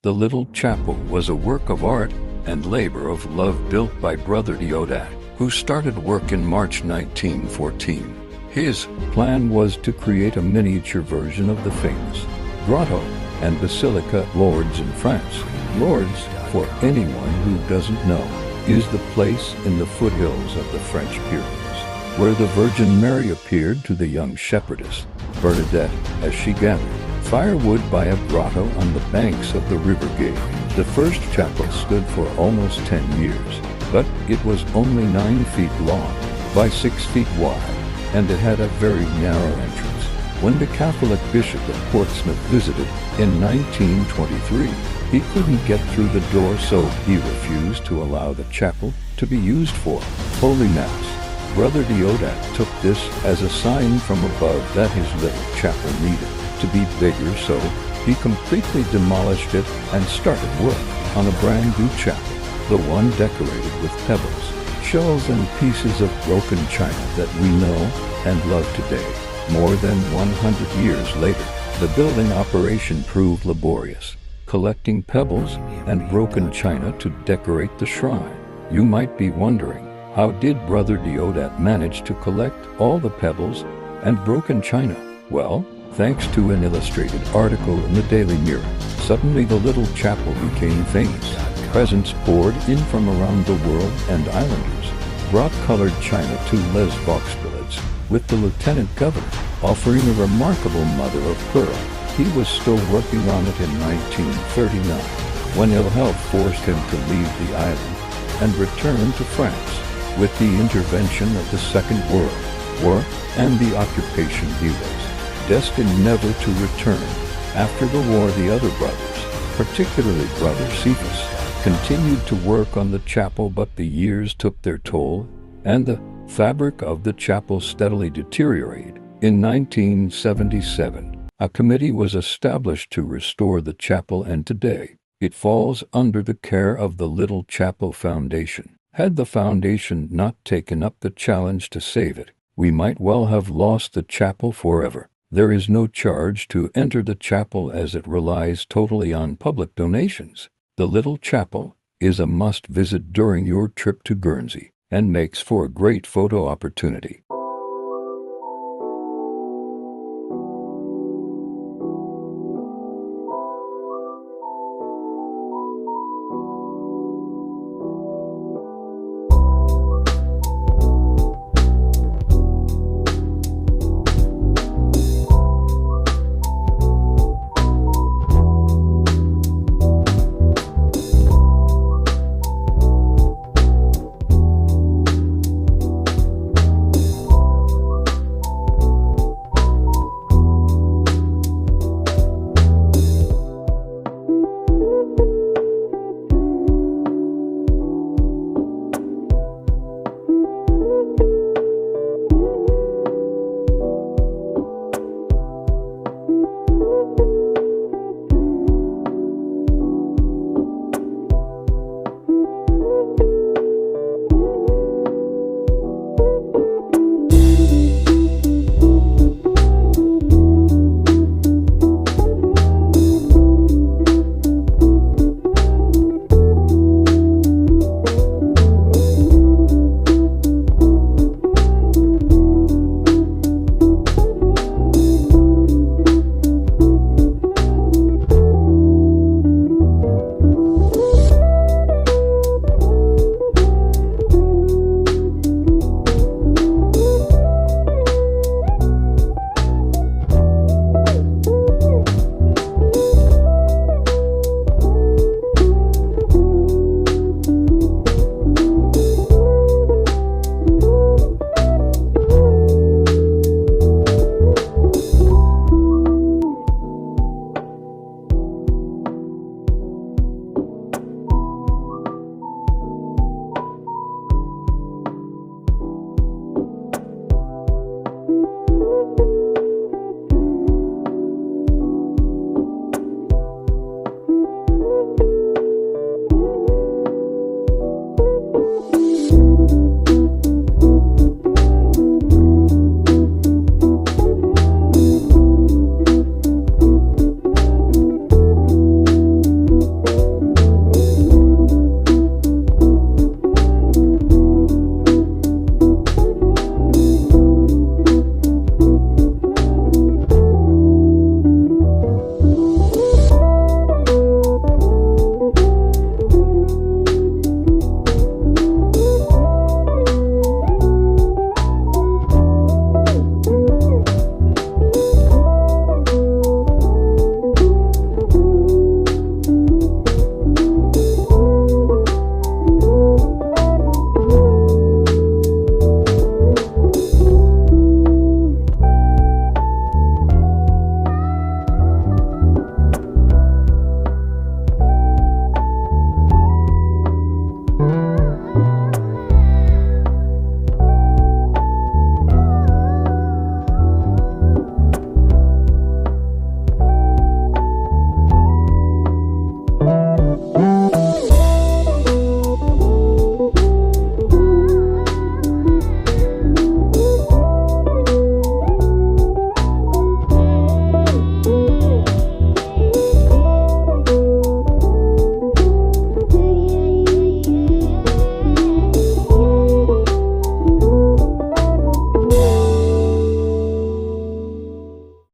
The little chapel was a work of art and labor of love built by Brother Deodat, who started work in March 1914. His plan was to create a miniature version of the famous grotto and basilica Lourdes in France. Lourdes, for anyone who doesn't know, is the place in the foothills of the French Pyrenees where the Virgin Mary appeared to the young shepherdess, Bernadette, as she gathered firewood by a grotto on the banks of the River Gave. The first chapel stood for almost 10 years, but it was only 9 feet long by 6 feet wide, and it had a very narrow entrance. When the Catholic Bishop of Portsmouth visited in 1923, he couldn't get through the door, so he refused to allow the chapel to be used for Holy Mass. Brother Deodat took this as a sign from above that his little chapel needed to be bigger, so he completely demolished it and started work on a brand new chapel, the one decorated with pebbles, shells and pieces of broken china that we know and love today. More than 100 years later, the building operation proved laborious, collecting pebbles and broken china to decorate the shrine. You might be wondering, how did Brother Deodat manage to collect all the pebbles and broken china? Well, thanks to an illustrated article in the Daily Mirror, suddenly the little chapel became famous. Presents poured in from around the world, and islanders brought colored china to Les Vauxvillage, with the lieutenant governor offering a remarkable mother of pearl. He was still working on it in 1939, when ill health forced him to leave the island and return to France. With the intervention of the Second World War and the occupation, he was destined never to return. After the war, the other brothers, particularly Brother Cephas, continued to work on the chapel, but the years took their toll, and the fabric of the chapel steadily deteriorated. In 1977, a committee was established to restore the chapel, and today it falls under the care of the Little Chapel Foundation. Had the foundation not taken up the challenge to save it, we might well have lost the chapel forever. There is no charge to enter the chapel, as it relies totally on public donations. The Little Chapel is a must-visit during your trip to Guernsey and makes for a great photo opportunity.